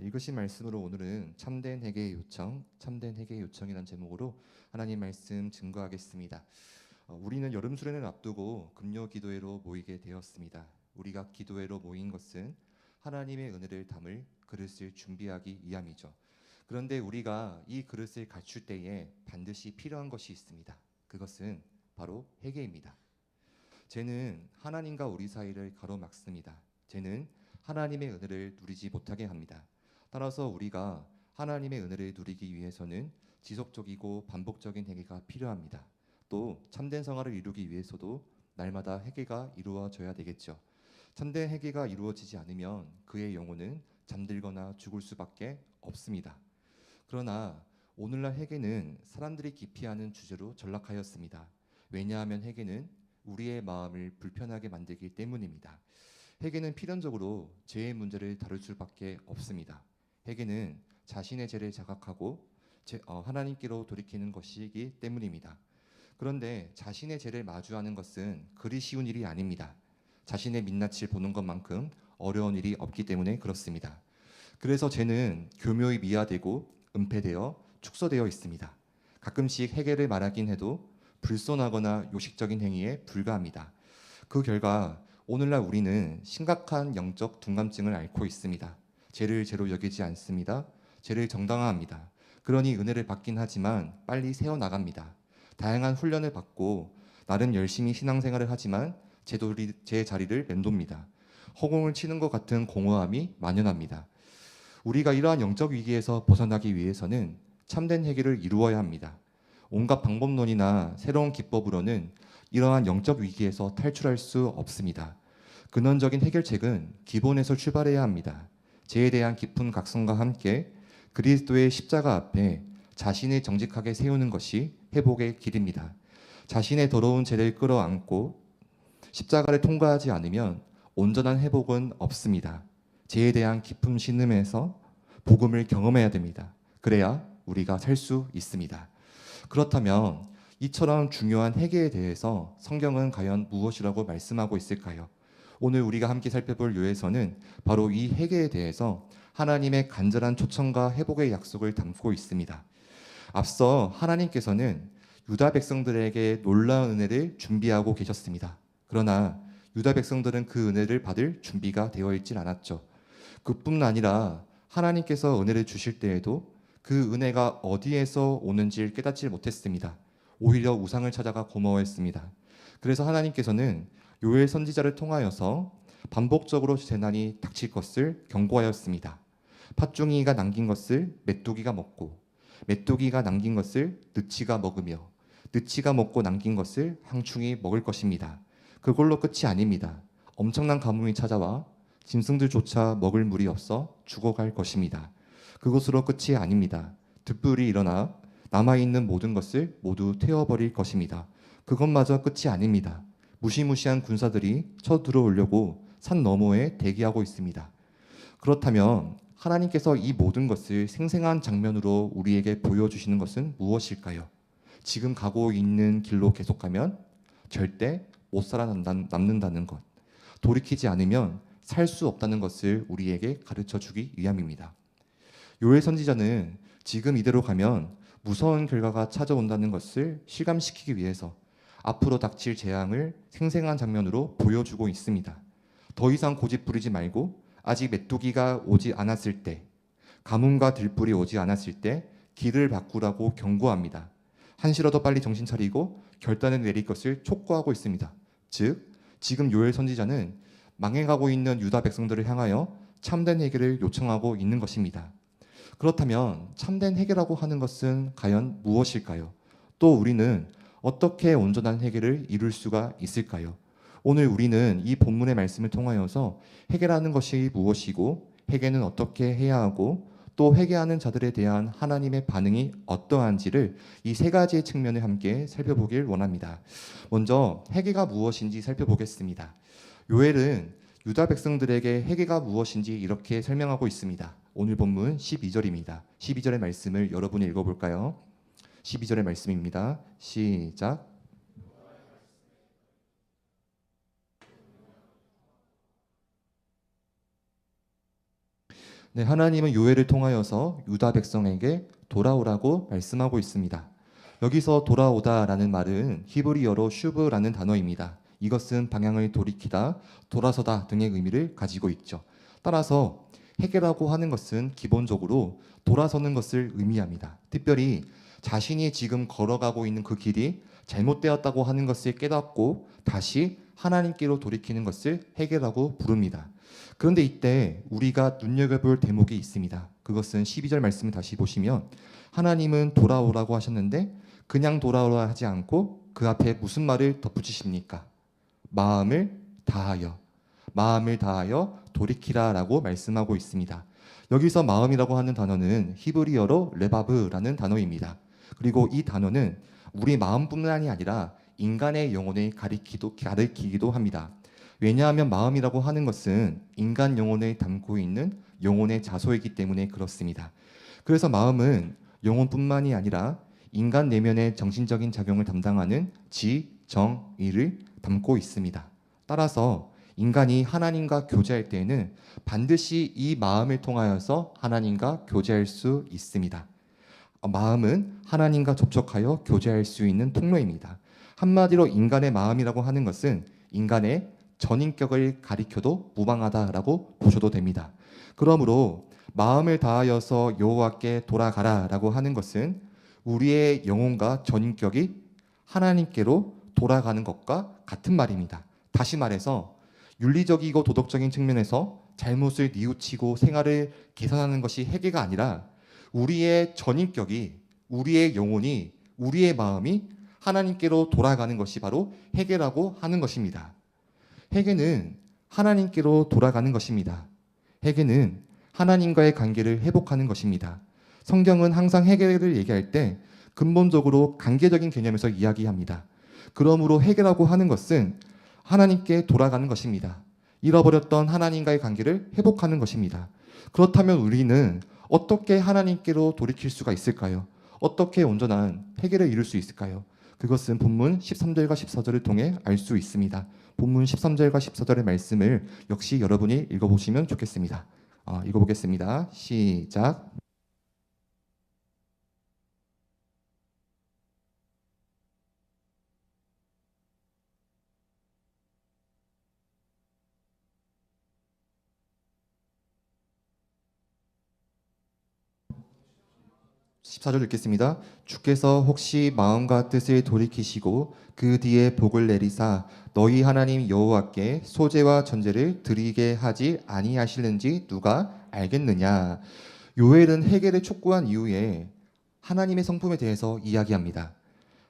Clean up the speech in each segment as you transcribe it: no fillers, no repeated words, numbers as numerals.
읽으신 말씀으로 오늘은 참된 회개의 요청, 참된 회개의 요청이라는 제목으로 하나님 말씀 증거하겠습니다. 우리는 여름 수련을 앞두고 금요 기도회로 모이게 되었습니다. 우리가 기도회로 모인 것은 하나님의 은혜를 담을 그릇을 준비하기 위함이죠. 그런데 우리가 이 그릇을 갖출 때에 반드시 필요한 것이 있습니다. 그것은 바로 회개입니다. 죄는 하나님과 우리 사이를 가로막습니다. 죄는 하나님의 은혜를 누리지 못하게 합니다. 따라서 우리가 하나님의 은혜를 누리기 위해서는 지속적이고 반복적인 회개가 필요합니다. 또 참된 성화를 이루기 위해서도 날마다 회개가 이루어져야 되겠죠. 참된 회개가 이루어지지 않으면 그의 영혼은 잠들거나 죽을 수밖에 없습니다. 그러나 오늘날 회개는 사람들이 기피하는 주제로 전락하였습니다. 왜냐하면 회개는 우리의 마음을 불편하게 만들기 때문입니다. 회개는 필연적으로 죄의 문제를 다룰 수밖에 없습니다. 회개는 자신의 죄를 자각하고 하나님께로 돌이키는 것이기 때문입니다. 그런데 자신의 죄를 마주하는 것은 그리 쉬운 일이 아닙니다. 자신의 민낯을 보는 것만큼 어려운 일이 없기 때문에 그렇습니다. 그래서 죄는 교묘히 미화되고 은폐되어 축소되어 있습니다. 가끔씩 회개를 말하긴 해도 불손하거나 요식적인 행위에 불과합니다. 그 결과 오늘날 우리는 심각한 영적 둔감증을 앓고 있습니다. 죄를 죄로 여기지 않습니다. 죄를 정당화합니다. 그러니 은혜를 받긴 하지만 빨리 새어나갑니다. 다양한 훈련을 받고 나름 열심히 신앙생활을 하지만 제 자리를 맴돕니다. 허공을 치는 것 같은 공허함이 만연합니다. 우리가 이러한 영적 위기에서 벗어나기 위해서는 참된 회개를 이루어야 합니다. 온갖 방법론이나 새로운 기법으로는 이러한 영적 위기에서 탈출할 수 없습니다. 근원적인 해결책은 기본에서 출발해야 합니다. 죄에 대한 깊은 각성과 함께 그리스도의 십자가 앞에 자신을 정직하게 세우는 것이 회복의 길입니다. 자신의 더러운 죄를 끌어안고 십자가를 통과하지 않으면 온전한 회복은 없습니다. 죄에 대한 깊은 신음에서 복음을 경험해야 됩니다. 그래야 우리가 살 수 있습니다. 그렇다면 이처럼 중요한 회개에 대해서 성경은 과연 무엇이라고 말씀하고 있을까요? 오늘 우리가 함께 살펴볼 요에서는 바로 이 회개에 대해서 하나님의 간절한 초청과 회복의 약속을 담고 있습니다. 앞서 하나님께서는 유다 백성들에게 놀라운 은혜를 준비하고 계셨습니다. 그러나 유다 백성들은 그 은혜를 받을 준비가 되어 있질 않았죠. 그뿐 아니라 하나님께서 은혜를 주실 때에도 그 은혜가 어디에서 오는지 깨닫지 못했습니다. 오히려 우상을 찾아가 고마워했습니다. 그래서 하나님께서는 요엘 선지자를 통하여서 반복적으로 재난이 닥칠 것을 경고하였습니다. 팥종이가 남긴 것을 메뚜기가 먹고 메뚜기가 남긴 것을 느치가 먹으며 느치가 먹고 남긴 것을 황충이 먹을 것입니다. 그걸로 끝이 아닙니다. 엄청난 가뭄이 찾아와 짐승들조차 먹을 물이 없어 죽어갈 것입니다. 그것으로 끝이 아닙니다. 들불이 일어나 남아있는 모든 것을 모두 태워버릴 것입니다. 그것마저 끝이 아닙니다. 무시무시한 군사들이 쳐들어오려고 산 너머에 대기하고 있습니다. 그렇다면 하나님께서 이 모든 것을 생생한 장면으로 우리에게 보여주시는 것은 무엇일까요? 지금 가고 있는 길로 계속 가면 절대 못 살아남는다는 것, 돌이키지 않으면 살 수 없다는 것을 우리에게 가르쳐 주기 위함입니다. 요엘 선지자는 지금 이대로 가면 무서운 결과가 찾아온다는 것을 실감시키기 위해서 앞으로 닥칠 재앙을 생생한 장면으로 보여주고 있습니다. 더 이상 고집 부리지 말고 아직 메뚜기가 오지 않았을 때, 가뭄과 들불이 오지 않았을 때 길을 바꾸라고 경고합니다. 한시라도 빨리 정신 차리고 결단을 내릴 것을 촉구하고 있습니다. 즉, 지금 요엘 선지자는 망해가고 있는 유다 백성들을 향하여 참된 회개를 요청하고 있는 것입니다. 그렇다면 참된 회개라고 하는 것은 과연 무엇일까요? 또 우리는 어떻게 온전한 회개를 이룰 수가 있을까요? 오늘 우리는 이 본문의 말씀을 통하여서 회개라는 것이 무엇이고 회개는 어떻게 해야 하고 또 회개하는 자들에 대한 하나님의 반응이 어떠한지를 이 세 가지의 측면을 함께 살펴보길 원합니다. 먼저 회개가 무엇인지 살펴보겠습니다. 요엘은 유다 백성들에게 회개가 무엇인지 이렇게 설명하고 있습니다. 오늘 본문 12절입니다. 12절의 말씀을 여러분이 읽어볼까요? 12절의 말씀입니다. 시작. 네, 하나님은 요엘을 통하여서 유다 백성에게 돌아오라고 말씀하고 있습니다. 여기서 돌아오다라는 말은 히브리어로 슈브라는 단어입니다. 이것은 방향을 돌이키다, 돌아서다 등의 의미를 가지고 있죠. 따라서 회개라고 하는 것은 기본적으로 돌아서는 것을 의미합니다. 특별히 자신이 지금 걸어가고 있는 그 길이 잘못되었다고 하는 것을 깨닫고 다시 하나님께로 돌이키는 것을 회개라고 부릅니다. 그런데 이때 우리가 눈여겨볼 대목이 있습니다. 그것은 12절 말씀을 다시 보시면 하나님은 돌아오라고 하셨는데 그냥 돌아오라 하지 않고 그 앞에 무슨 말을 덧붙이십니까? 마음을 다하여, 마음을 다하여 돌이키라라고 말씀하고 있습니다. 여기서 마음이라고 하는 단어는 히브리어로 레바브라는 단어입니다. 그리고 이 단어는 우리 마음뿐만이 아니라 인간의 영혼을 가리키기도 합니다. 왜냐하면 마음이라고 하는 것은 인간 영혼을 담고 있는 영혼의 자소이기 때문에 그렇습니다. 그래서 마음은 영혼뿐만이 아니라 인간 내면의 정신적인 작용을 담당하는 지, 정, 의를 담고 있습니다. 따라서 인간이 하나님과 교제할 때에는 반드시 이 마음을 통하여서 하나님과 교제할 수 있습니다. 마음은 하나님과 접촉하여 교제할 수 있는 통로입니다. 한마디로 인간의 마음이라고 하는 것은 인간의 전인격을 가리켜도 무방하다라고 보셔도 됩니다. 그러므로 마음을 다하여서 여호와께 돌아가라라고 하는 것은 우리의 영혼과 전인격이 하나님께로 돌아가는 것과 같은 말입니다. 다시 말해서 윤리적이고 도덕적인 측면에서 잘못을 뉘우치고 생활을 개선하는 것이 회개가 아니라 우리의 전인격이, 우리의 영혼이, 우리의 마음이 하나님께로 돌아가는 것이 바로 회개라고 하는 것입니다. 회개는 하나님께로 돌아가는 것입니다. 회개는 하나님과의 관계를 회복하는 것입니다. 성경은 항상 회개를 얘기할 때 근본적으로 관계적인 개념에서 이야기합니다. 그러므로 회개라고 하는 것은 하나님께 돌아가는 것입니다. 잃어버렸던 하나님과의 관계를 회복하는 것입니다. 그렇다면 우리는 어떻게 하나님께로 돌이킬 수가 있을까요? 어떻게 온전한 회개를 이룰 수 있을까요? 그것은 본문 13절과 14절을 통해 알 수 있습니다. 본문 13절과 14절의 말씀을 역시 여러분이 읽어보시면 좋겠습니다. 읽어보겠습니다. 시작. 14절 읽겠습니다. 주께서 혹시 마음과 뜻을 돌이키시고 그 뒤에 복을 내리사 너희 하나님 여호와께 소제와 전제를 드리게 하지 아니하실는지 누가 알겠느냐. 요엘은 회개를 촉구한 이후에 하나님의 성품에 대해서 이야기합니다.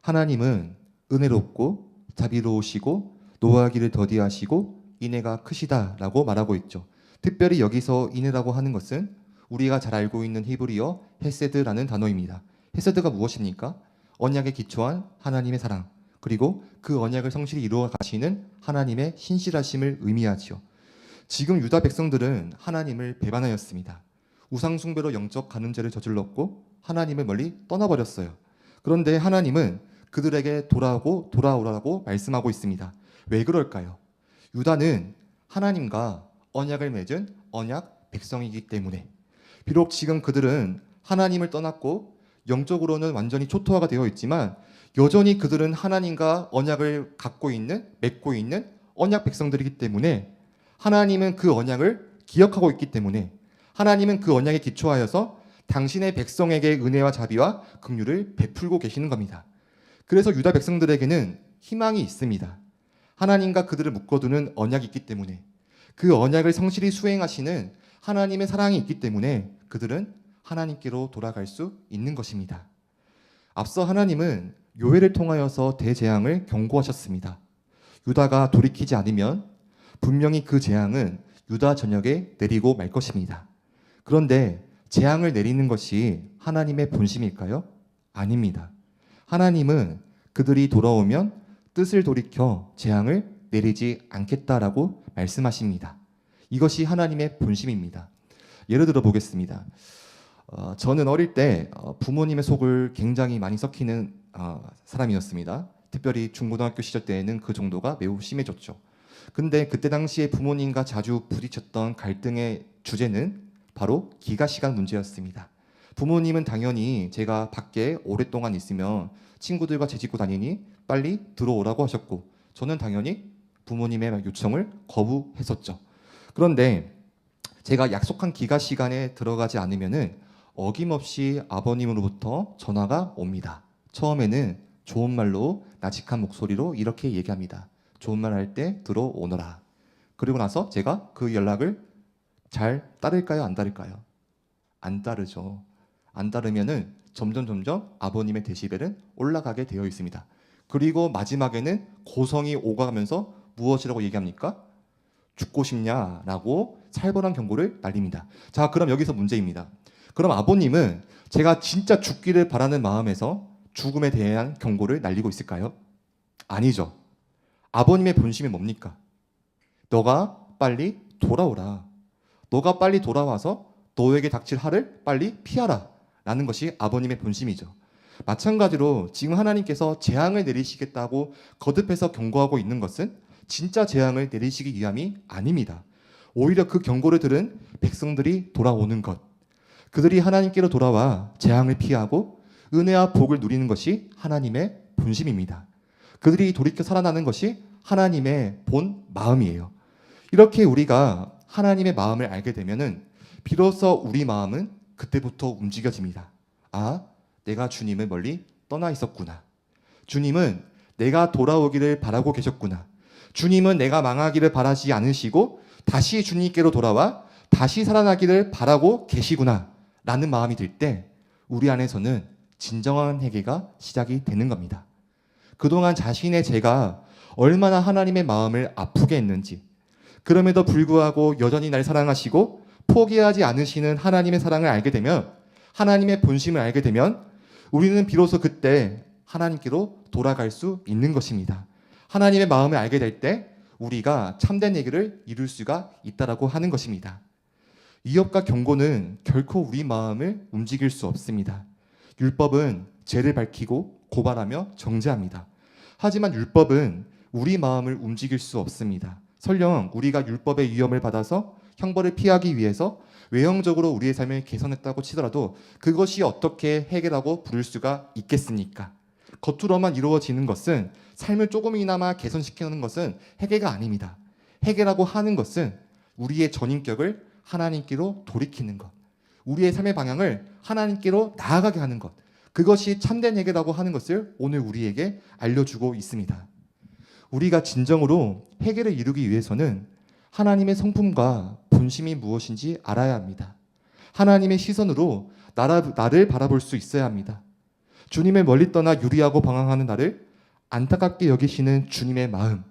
하나님은 은혜롭고 자비로우시고 노하기를 더디하시고 인애가 크시다라고 말하고 있죠. 특별히 여기서 인애라고 하는 것은 우리가 잘 알고 있는 히브리어 헤세드라는 단어입니다. 헤세드가 무엇입니까? 언약에 기초한 하나님의 사랑, 그리고 그 언약을 성실히 이루어 가시는 하나님의 신실하심을 의미하지요. 지금 유다 백성들은 하나님을 배반하였습니다. 우상 숭배로 영적 간음죄를 저질렀고 하나님을 멀리 떠나버렸어요. 그런데 하나님은 그들에게 돌아오라고 말씀하고 있습니다. 왜 그럴까요? 유다는 하나님과 언약을 맺은 언약 백성이기 때문에, 비록 지금 그들은 하나님을 떠났고 영적으로는 완전히 초토화가 되어 있지만 여전히 그들은 하나님과 언약을 맺고 있는 언약 백성들이기 때문에, 하나님은 그 언약을 기억하고 있기 때문에 하나님은 그 언약에 기초하여서 당신의 백성에게 은혜와 자비와 긍휼을 베풀고 계시는 겁니다. 그래서 유다 백성들에게는 희망이 있습니다. 하나님과 그들을 묶어두는 언약이 있기 때문에, 그 언약을 성실히 수행하시는 하나님의 사랑이 있기 때문에 그들은 하나님께로 돌아갈 수 있는 것입니다. 앞서 하나님은 요엘을 통하여서 대재앙을 경고하셨습니다. 유다가 돌이키지 않으면 분명히 그 재앙은 유다 전역에 내리고 말 것입니다. 그런데 재앙을 내리는 것이 하나님의 본심일까요? 아닙니다. 하나님은 그들이 돌아오면 뜻을 돌이켜 재앙을 내리지 않겠다라고 말씀하십니다. 이것이 하나님의 본심입니다. 예를 들어 보겠습니다. 저는 어릴 때 부모님의 속을 굉장히 많이 썩히는 사람이었습니다. 특별히 중고등학교 시절 때에는 그 정도가 매우 심해졌죠. 근데 그때 당시에 부모님과 자주 부딪혔던 갈등의 주제는 바로 기가 시간 문제였습니다. 부모님은 당연히 제가 밖에 오랫동안 있으면 친구들과 재짓고 다니니 빨리 들어오라고 하셨고, 저는 당연히 부모님의 요청을 거부했었죠. 그런데 제가 약속한 기가 시간에 들어가지 않으면은 어김없이 아버님으로부터 전화가 옵니다. 처음에는 좋은 말로 나직한 목소리로 이렇게 얘기합니다. 좋은 말 할 때 들어오너라. 그리고 나서 제가 그 연락을 잘 따를까요? 안 따를까요? 안 따르죠. 안 따르면은 점점 아버님의 데시벨은 올라가게 되어 있습니다. 그리고 마지막에는 고성이 오가면서 무엇이라고 얘기합니까? 죽고 싶냐라고 살벌한 경고를 날립니다. 자, 그럼 여기서 문제입니다. 그럼 아버님은 제가 진짜 죽기를 바라는 마음에서 죽음에 대한 경고를 날리고 있을까요? 아니죠. 아버님의 본심이 뭡니까? 너가 빨리 돌아오라. 너가 빨리 돌아와서 너에게 닥칠 할을 빨리 피하라. 라는 것이 아버님의 본심이죠. 마찬가지로 지금 하나님께서 재앙을 내리시겠다고 거듭해서 경고하고 있는 것은 진짜 재앙을 내리시기 위함이 아닙니다. 오히려 그 경고를 들은 백성들이 돌아오는 것, 그들이 하나님께로 돌아와 재앙을 피하고 은혜와 복을 누리는 것이 하나님의 본심입니다. 그들이 돌이켜 살아나는 것이 하나님의 본 마음이에요. 이렇게 우리가 하나님의 마음을 알게 되면은 비로소 우리 마음은 그때부터 움직여집니다. 아, 내가 주님을 멀리 떠나 있었구나. 주님은 내가 돌아오기를 바라고 계셨구나. 주님은 내가 망하기를 바라지 않으시고 다시 주님께로 돌아와 다시 살아나기를 바라고 계시구나 라는 마음이 들 때 우리 안에서는 진정한 회개가 시작이 되는 겁니다. 그동안 자신의 죄가 얼마나 하나님의 마음을 아프게 했는지, 그럼에도 불구하고 여전히 날 사랑하시고 포기하지 않으시는 하나님의 사랑을 알게 되면, 하나님의 본심을 알게 되면 우리는 비로소 그때 하나님께로 돌아갈 수 있는 것입니다. 하나님의 마음을 알게 될 때 우리가 참된 얘기를 이룰 수가 있다라고 하는 것입니다. 위협과 경고는 결코 우리 마음을 움직일 수 없습니다. 율법은 죄를 밝히고 고발하며 정죄합니다. 하지만 율법은 우리 마음을 움직일 수 없습니다. 설령 우리가 율법의 위험을 받아서 형벌을 피하기 위해서 외형적으로 우리의 삶을 개선했다고 치더라도 그것이 어떻게 해결하고 부를 수가 있겠습니까? 겉으로만 이루어지는 것은, 삶을 조금이나마 개선시키는 것은 해결가 아닙니다. 해결하고 하는 것은 우리의 전인격을 하나님께로 돌이키는 것, 우리의 삶의 방향을 하나님께로 나아가게 하는 것, 그것이 참된 해결이라고 하는 것을 오늘 우리에게 알려주고 있습니다. 우리가 진정으로 해결을 이루기 위해서는 하나님의 성품과 본심이 무엇인지 알아야 합니다. 하나님의 시선으로 나를 바라볼 수 있어야 합니다. 주님을 멀리 떠나 유리하고 방황하는 나를 안타깝게 여기시는 주님의 마음,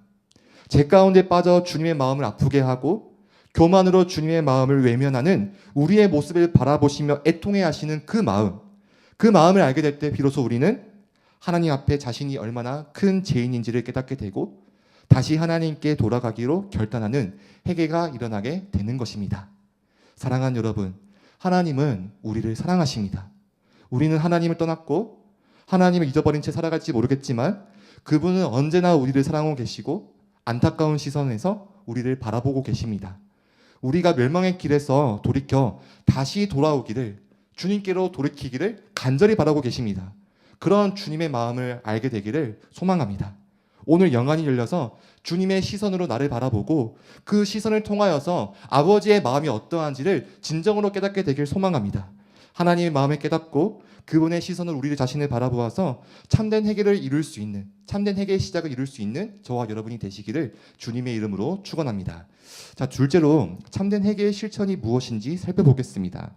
죄 가운데 빠져 주님의 마음을 아프게 하고 교만으로 주님의 마음을 외면하는 우리의 모습을 바라보시며 애통해 하시는 그 마음을 알게 될 때 비로소 우리는 하나님 앞에 자신이 얼마나 큰 죄인인지를 깨닫게 되고 다시 하나님께 돌아가기로 결단하는 회개가 일어나게 되는 것입니다. 사랑하는 여러분, 하나님은 우리를 사랑하십니다. 우리는 하나님을 떠났고 하나님을 잊어버린 채 살아갈지 모르겠지만 그분은 언제나 우리를 사랑하고 계시고 안타까운 시선에서 우리를 바라보고 계십니다. 우리가 멸망의 길에서 돌이켜 다시 돌아오기를, 주님께로 돌이키기를 간절히 바라고 계십니다. 그런 주님의 마음을 알게 되기를 소망합니다. 오늘 영안이 열려서 주님의 시선으로 나를 바라보고 그 시선을 통하여서 아버지의 마음이 어떠한지를 진정으로 깨닫게 되길 소망합니다. 하나님의 마음을 깨닫고 그분의 시선으로 우리 자신을 바라보아서 참된 해결을 이룰 수 있는, 참된 해결의 시작을 이룰 수 있는 저와 여러분이 되시기를 주님의 이름으로 축원합니다. 자, 둘째로 참된 해결의 실천이 무엇인지 살펴보겠습니다.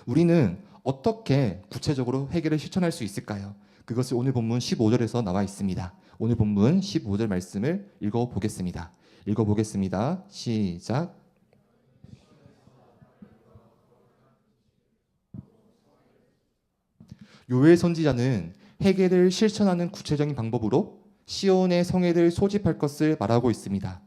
우리는 어떻게 구체적으로 해결을 실천할 수 있을까요? 그것을 오늘 본문 15절에서 나와 있습니다. 오늘 본문 15절 말씀을 읽어보겠습니다. 시작. 요엘 선지자는 해결을 실천하는 구체적인 방법으로 시온의 성회를 소집할 것을 말하고 있습니다.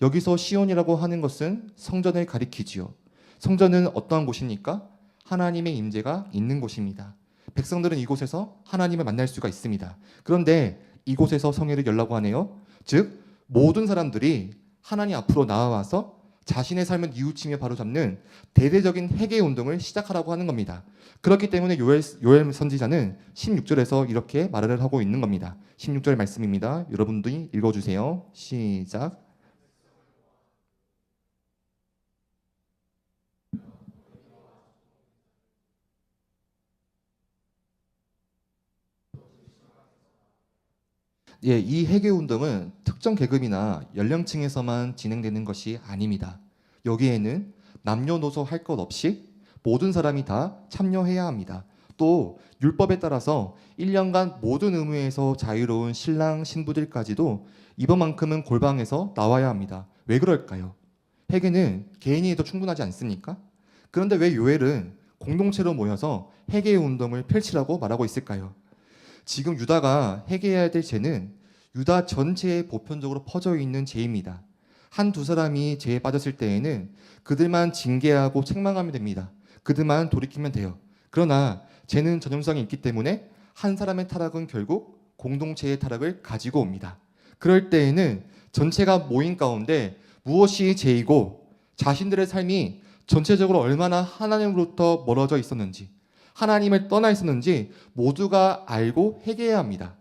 여기서 시온이라고 하는 것은 성전을 가리키지요. 성전은 어떠한 곳입니까? 하나님의 임재가 있는 곳입니다. 백성들은 이곳에서 하나님을 만날 수가 있습니다. 그런데 이곳에서 성회를 열라고 하네요. 즉 모든 사람들이 하나님 앞으로 나와서 자신의 삶을 뉘우치며 바로잡는 대대적인 회개 운동을 시작하라고 하는 겁니다. 그렇기 때문에 요엘 선지자는 16절에서 이렇게 말을 하고 있는 겁니다. 16절 말씀입니다. 여러분들이 읽어주세요. 시작. 예, 이 회개 운동은 특정 계급이나 연령층에서만 진행되는 것이 아닙니다. 여기에는 남녀노소 할 것 없이 모든 사람이 다 참여해야 합니다. 또 율법에 따라서 1년간 모든 의무에서 자유로운 신랑 신부들까지도 이번만큼은 골방에서 나와야 합니다. 왜 그럴까요? 회개는 개인이 해도 충분하지 않습니까? 그런데 왜 요엘은 공동체로 모여서 회개 운동을 펼치라고 말하고 있을까요? 지금 유다가 회개해야 될 죄는 유다 전체에 보편적으로 퍼져 있는 죄입니다. 한두 사람이 죄에 빠졌을 때에는 그들만 징계하고 책망하면 됩니다. 그들만 돌이키면 돼요. 그러나 죄는 전염성이 있기 때문에 한 사람의 타락은 결국 공동체의 타락을 가지고 옵니다. 그럴 때에는 전체가 모인 가운데 무엇이 죄이고 자신들의 삶이 전체적으로 얼마나 하나님으로부터 멀어져 있었는지, 하나님을 떠나 있었는지 모두가 알고 회개해야 합니다.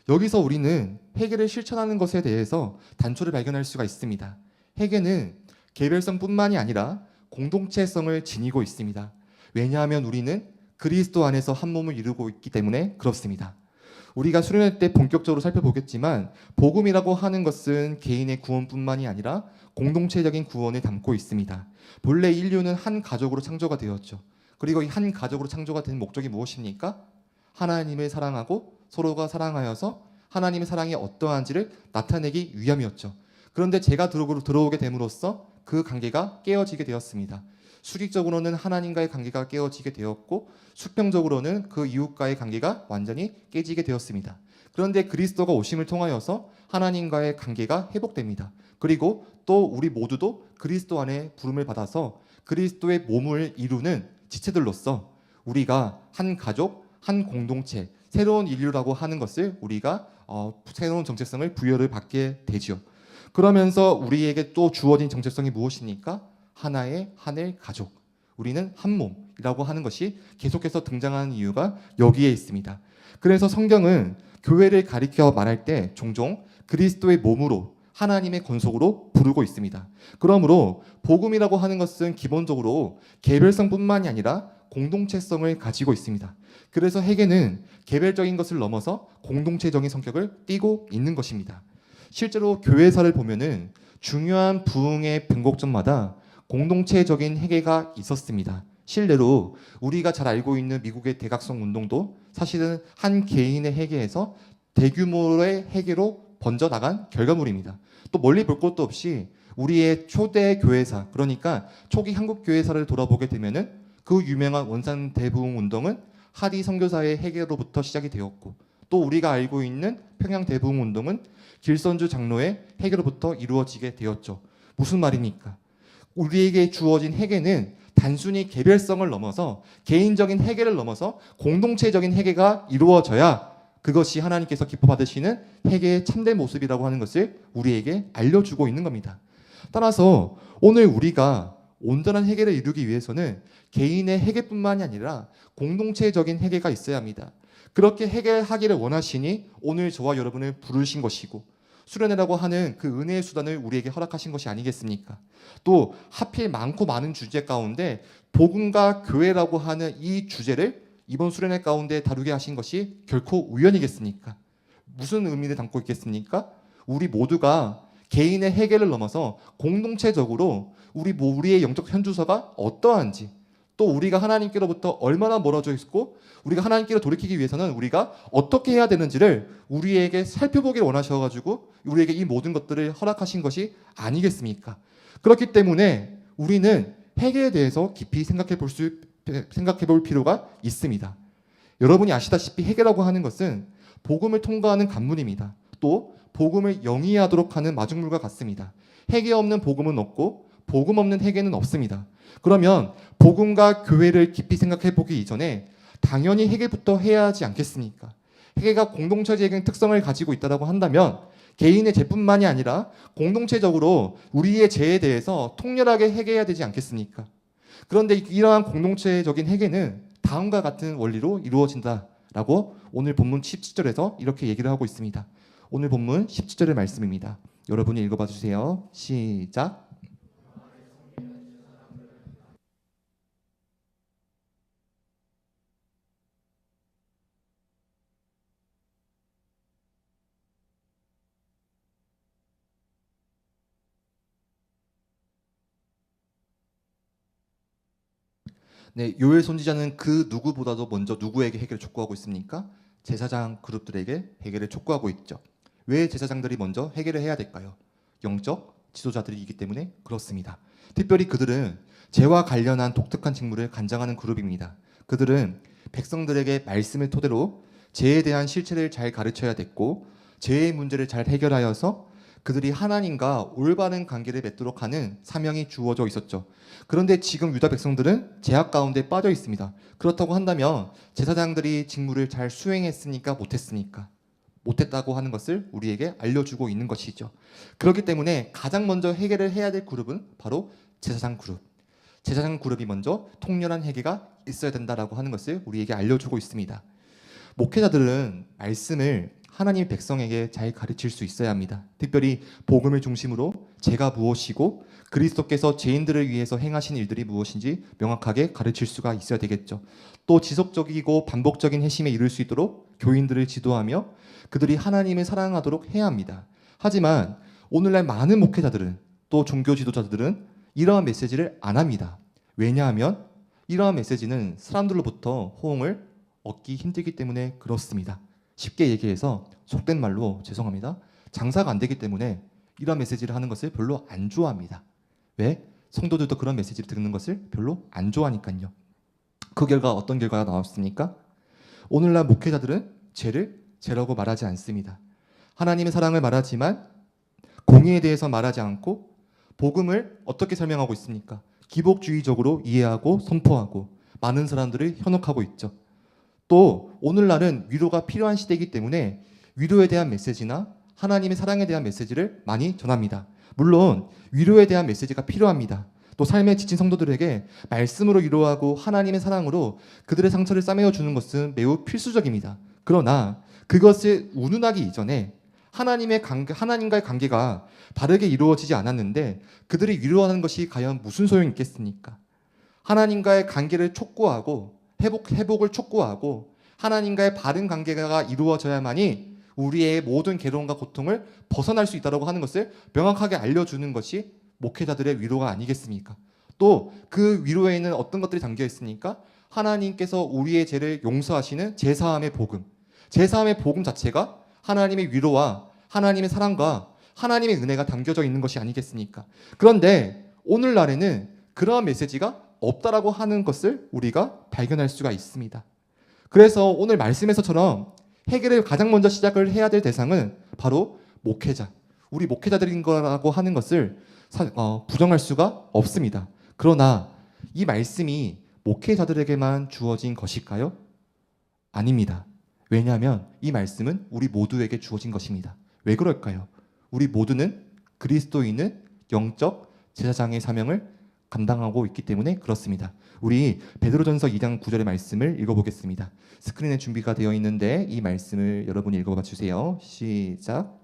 여기서 우리는 회개를 실천하는 것에 대해서 단초를 발견할 수가 있습니다. 회개는 개별성뿐만이 아니라 공동체성을 지니고 있습니다. 왜냐하면 우리는 그리스도 안에서 한 몸을 이루고 있기 때문에 그렇습니다. 우리가 수련회 때 본격적으로 살펴보겠지만 복음이라고 하는 것은 개인의 구원뿐만이 아니라 공동체적인 구원을 담고 있습니다. 본래 인류는 한 가족으로 창조가 되었죠. 그리고 이 한 가족으로 창조가 된 목적이 무엇입니까? 하나님을 사랑하고 서로가 사랑하여서 하나님의 사랑이 어떠한지를 나타내기 위함이었죠. 그런데 죄가 들어오게 됨으로써 그 관계가 깨어지게 되었습니다. 수직적으로는 하나님과의 관계가 깨어지게 되었고 수평적으로는 그 이웃과의 관계가 완전히 깨지게 되었습니다. 그런데 그리스도가 오심을 통하여서 하나님과의 관계가 회복됩니다. 그리고 또 우리 모두도 그리스도 안에 부름을 받아서 그리스도의 몸을 이루는 지체들로서 우리가 한 가족, 한 공동체, 새로운 인류라고 하는 것을 우리가 새로운 정체성을 부여를 받게 되죠. 그러면서 우리에게 또 주어진 정체성이 무엇입니까? 하나의 하늘 가족. 우리는 한 몸이라고 하는 것이 계속해서 등장하는 이유가 여기에 있습니다. 그래서 성경은 교회를 가리켜 말할 때 종종 그리스도의 몸으로 하나님의 권속으로 부르고 있습니다. 그러므로 복음이라고 하는 것은 기본적으로 개별성뿐만이 아니라 공동체성을 가지고 있습니다. 그래서 회개는 개별적인 것을 넘어서 공동체적인 성격을 띠고 있는 것입니다. 실제로 교회사를 보면은 중요한 부흥의 변곡점마다 공동체적인 회개가 있었습니다. 실례로 우리가 잘 알고 있는 미국의 대각성 운동도 사실은 한 개인의 회개에서 대규모의 회개로 번져나간 결과물입니다. 또 멀리 볼 것도 없이 우리의 초대 교회사, 그러니까 초기 한국 교회사를 돌아보게 되면은 그 유명한 원산 대부흥 운동은 하디 선교사의 회개로부터 시작이 되었고, 또 우리가 알고 있는 평양 대부흥 운동은 길선주 장로의 회개로부터 이루어지게 되었죠. 무슨 말입니까? 우리에게 주어진 회개는 단순히 개별성을 넘어서 개인적인 회개를 넘어서 공동체적인 회개가 이루어져야 그것이 하나님께서 기뻐 받으시는 회개의 참된 모습이라고 하는 것을 우리에게 알려주고 있는 겁니다. 따라서 오늘 우리가 온전한 회개를 이루기 위해서는 개인의 회개뿐만이 아니라 공동체적인 회개가 있어야 합니다. 그렇게 회개하기를 원하시니 오늘 저와 여러분을 부르신 것이고 수련회라고 하는 그 은혜의 수단을 우리에게 허락하신 것이 아니겠습니까? 또 하필 많고 많은 주제 가운데 복음과 교회라고 하는 이 주제를 이번 수련회 가운데 다루게 하신 것이 결코 우연이겠습니까? 무슨 의미를 담고 있겠습니까? 우리 모두가 개인의 회개를 넘어서 공동체적으로 우리의 영적 현주소가 어떠한지, 또 우리가 하나님께로부터 얼마나 멀어져 있고 우리가 하나님께로 돌이키기 위해서는 우리가 어떻게 해야 되는지를 우리에게 살펴보기를 원하셔가지고 우리에게 이 모든 것들을 허락하신 것이 아니겠습니까? 그렇기 때문에 우리는 회개에 대해서 깊이 생각해 볼 필요가 있습니다. 여러분이 아시다시피 회개라고 하는 것은 복음을 통과하는 관문입니다. 또 복음을 영위하도록 하는 마중물과 같습니다. 회개 없는 복음은 없고 복음 없는 회개는 없습니다. 그러면 복음과 교회를 깊이 생각해 보기 이전에 당연히 회개부터 해야 하지 않겠습니까? 회개가 공동체적인 특성을 가지고 있다고 한다면 개인의 죄뿐만이 아니라 공동체적으로 우리의 죄에 대해서 통렬하게 회개해야 되지 않겠습니까? 그런데 이러한 공동체적인 회개는 다음과 같은 원리로 이루어진다라고 오늘 본문 17절에서 이렇게 얘기를 하고 있습니다. 오늘 본문 17절의 말씀입니다. 여러분이 읽어봐 주세요. 시작. 네, 요엘 선지자는 그 누구보다도 먼저 누구에게 해결을 촉구하고 있습니까? 제사장 그룹들에게 해결을 촉구하고 있죠. 왜 제사장들이 먼저 해결을 해야 될까요? 영적 지도자들이기 때문에 그렇습니다. 특별히 그들은 죄와 관련한 독특한 직무를 관장하는 그룹입니다. 그들은 백성들에게 말씀을 토대로 죄에 대한 실체를 잘 가르쳐야 됐고 죄의 문제를 잘 해결하여서 그들이 하나님과 올바른 관계를 맺도록 하는 사명이 주어져 있었죠. 그런데 지금 유다 백성들은 죄악 가운데 빠져 있습니다. 그렇다고 한다면 제사장들이 직무를 잘 수행했습니까? 못했습니까? 못했다고 하는 것을 우리에게 알려주고 있는 것이죠. 그렇기 때문에 가장 먼저 해결을 해야 될 그룹은 바로 제사장 그룹. 제사장 그룹이 먼저 통렬한 회개가 있어야 된다라고 하는 것을 우리에게 알려주고 있습니다. 목회자들은 말씀을 하나님의 백성에게 잘 가르칠 수 있어야 합니다. 특별히 복음을 중심으로 죄가 무엇이고 그리스도께서 죄인들을 위해서 행하신 일들이 무엇인지 명확하게 가르칠 수가 있어야 되겠죠. 또 지속적이고 반복적인 회심에 이를 수 있도록 교인들을 지도하며 그들이 하나님을 사랑하도록 해야 합니다. 하지만 오늘날 많은 목회자들은 또 종교 지도자들은 이러한 메시지를 안 합니다. 왜냐하면 이러한 메시지는 사람들로부터 호응을 얻기 힘들기 때문에 그렇습니다. 쉽게 얘기해서 속된 말로 죄송합니다. 장사가 안 되기 때문에 이런 메시지를 하는 것을 별로 안 좋아합니다. 왜? 성도들도 그런 메시지를 듣는 것을 별로 안 좋아하니까요. 그 결과 어떤 결과가 나왔습니까? 오늘날 목회자들은 죄를 죄라고 말하지 않습니다. 하나님의 사랑을 말하지만 공의에 대해서 말하지 않고 복음을 어떻게 설명하고 있습니까? 기복주의적으로 이해하고 선포하고 많은 사람들을 현혹하고 있죠. 또 오늘날은 위로가 필요한 시대이기 때문에 위로에 대한 메시지나 하나님의 사랑에 대한 메시지를 많이 전합니다. 물론 위로에 대한 메시지가 필요합니다. 또 삶에 지친 성도들에게 말씀으로 위로하고 하나님의 사랑으로 그들의 상처를 싸매어 주는 것은 매우 필수적입니다. 그러나 그것을 운운하기 이전에 하나님과의 관계가 바르게 이루어지지 않았는데 그들이 위로하는 것이 과연 무슨 소용이 있겠습니까? 하나님과의 관계를 촉구하고 회복을 촉구하고 하나님과의 바른 관계가 이루어져야만이 우리의 모든 괴로움과 고통을 벗어날 수 있다고 하는 것을 명확하게 알려주는 것이 목회자들의 위로가 아니겠습니까? 또 그 위로에는 어떤 것들이 담겨 있습니까? 하나님께서 우리의 죄를 용서하시는 제사함의 복음. 제사함의 복음 자체가 하나님의 위로와 하나님의 사랑과 하나님의 은혜가 담겨져 있는 것이 아니겠습니까? 그런데 오늘날에는 그러한 메시지가 없다라고 하는 것을 우리가 발견할 수가 있습니다. 그래서 오늘 말씀에서처럼 해결을 가장 먼저 시작을 해야 될 대상은 바로 목회자, 우리 목회자들인 거라고 하는 것을 부정할 수가 없습니다. 그러나 이 말씀이 목회자들에게만 주어진 것일까요? 아닙니다. 왜냐하면 이 말씀은 우리 모두에게 주어진 것입니다. 왜 그럴까요? 우리 모두는 그리스도인은 영적 제사장의 사명을 감당하고 있기 때문에 그렇습니다. 우리 베드로전서 2장 9절의 말씀을 읽어보겠습니다. 스크린에 준비가 되어 있는데 이 말씀을 여러분이 읽어봐 주세요. 시작.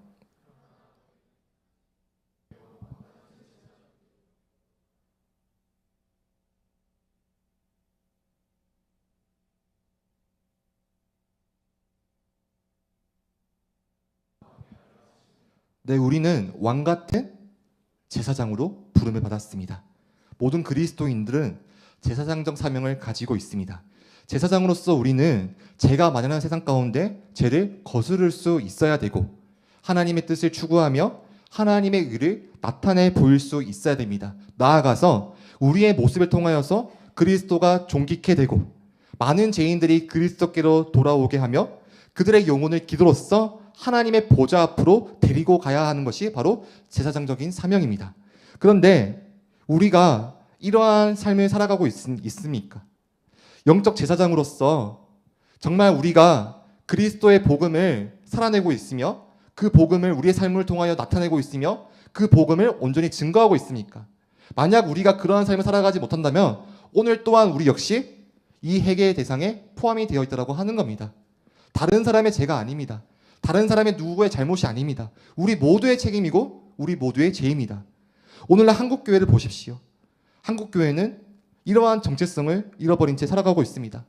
네, 우리는 왕 같은 제사장으로 부름을 받았습니다. 모든 그리스도인들은 제사장적 사명을 가지고 있습니다. 제사장으로서 우리는 죄가 만연한 세상 가운데 죄를 거스를 수 있어야 되고 하나님의 뜻을 추구하며 하나님의 의를 나타내 보일 수 있어야 됩니다. 나아가서 우리의 모습을 통하여서 그리스도가 존귀케 되고 많은 죄인들이 그리스도께로 돌아오게 하며 그들의 영혼을 기도로써 하나님의 보좌 앞으로 데리고 가야 하는 것이 바로 제사장적인 사명입니다. 그런데 우리가 이러한 삶을 살아가고 있습니까? 영적 제사장으로서 정말 우리가 그리스도의 복음을 살아내고 있으며 그 복음을 우리의 삶을 통하여 나타내고 있으며 그 복음을 온전히 증거하고 있습니까? 만약 우리가 그러한 삶을 살아가지 못한다면 오늘 또한 우리 역시 이 회개의 대상에 포함이 되어 있다고 하는 겁니다. 다른 사람의 죄가 아닙니다. 다른 사람의 누구의 잘못이 아닙니다. 우리 모두의 책임이고 우리 모두의 죄입니다. 오늘날 한국교회를 보십시오. 한국교회는 이러한 정체성을 잃어버린 채 살아가고 있습니다.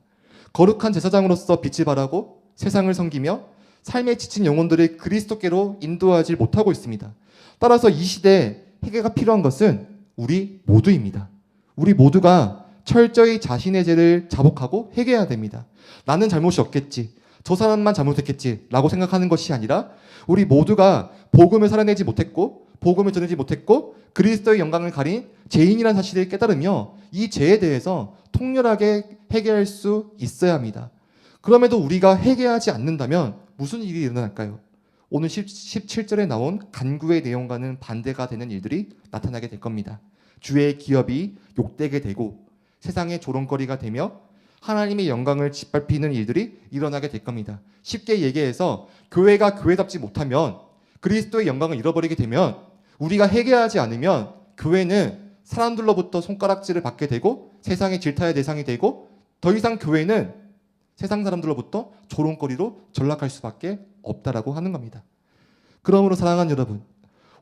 거룩한 제사장으로서 빛을 발하고 세상을 섬기며 삶에 지친 영혼들을 그리스도께로 인도하지 못하고 있습니다. 따라서 이 시대에 회개가 필요한 것은 우리 모두입니다. 우리 모두가 철저히 자신의 죄를 자복하고 회개해야 됩니다. 나는 잘못이 없겠지, 저 사람만 잘못했겠지 라고 생각하는 것이 아니라 우리 모두가 복음을 살아내지 못했고 복음을 전하지 못했고 그리스도의 영광을 가린 죄인이라는 사실을 깨달으며 이 죄에 대해서 통렬하게 회개할 수 있어야 합니다. 그럼에도 우리가 회개하지 않는다면 무슨 일이 일어날까요? 오늘 17절에 나온 간구의 내용과는 반대가 되는 일들이 나타나게 될 겁니다. 주의 기업이 욕되게 되고 세상의 조롱거리가 되며 하나님의 영광을 짓밟히는 일들이 일어나게 될 겁니다. 쉽게 얘기해서 교회가 교회답지 못하면 그리스도의 영광을 잃어버리게 되면 우리가 회개하지 않으면 교회는 사람들로부터 손가락질을 받게 되고 세상의 질타의 대상이 되고 더 이상 교회는 세상 사람들로부터 조롱거리로 전락할 수밖에 없다라고 하는 겁니다. 그러므로 사랑하는 여러분,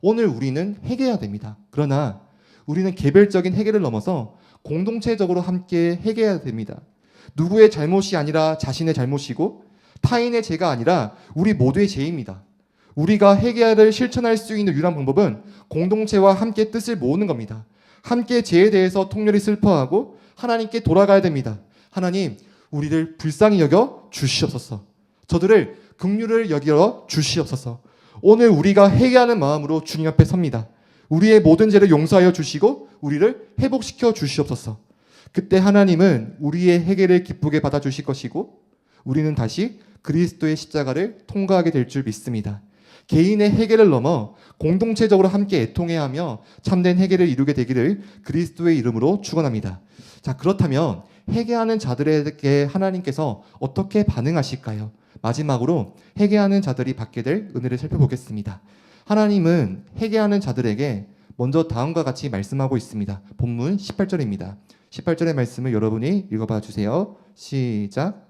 오늘 우리는 회개해야 됩니다. 그러나 우리는 개별적인 회개를 넘어서 공동체적으로 함께 회개해야 됩니다. 누구의 잘못이 아니라 자신의 잘못이고 타인의 죄가 아니라 우리 모두의 죄입니다. 우리가 회개를 실천할 수 있는 유일한 방법은 공동체와 함께 뜻을 모으는 겁니다. 함께 죄에 대해서 통렬히 슬퍼하고 하나님께 돌아가야 됩니다. 하나님, 우리를 불쌍히 여겨 주시옵소서. 저들을 긍휼을 여겨 주시옵소서. 오늘 우리가 회개하는 마음으로 주님 앞에 섭니다. 우리의 모든 죄를 용서하여 주시고 우리를 회복시켜 주시옵소서. 그때 하나님은 우리의 회개를 기쁘게 받아주실 것이고 우리는 다시 그리스도의 십자가를 통과하게 될 줄 믿습니다. 개인의 회개를 넘어 공동체적으로 함께 애통해야 하며 참된 회개를 이루게 되기를 그리스도의 이름으로 축원합니다. 자, 그렇다면 회개하는 자들에게 하나님께서 어떻게 반응하실까요? 마지막으로 회개하는 자들이 받게 될 은혜를 살펴보겠습니다. 하나님은 회개하는 자들에게 먼저 다음과 같이 말씀하고 있습니다. 본문 18절입니다. 18절의 말씀을 여러분이 읽어봐 주세요. 시작.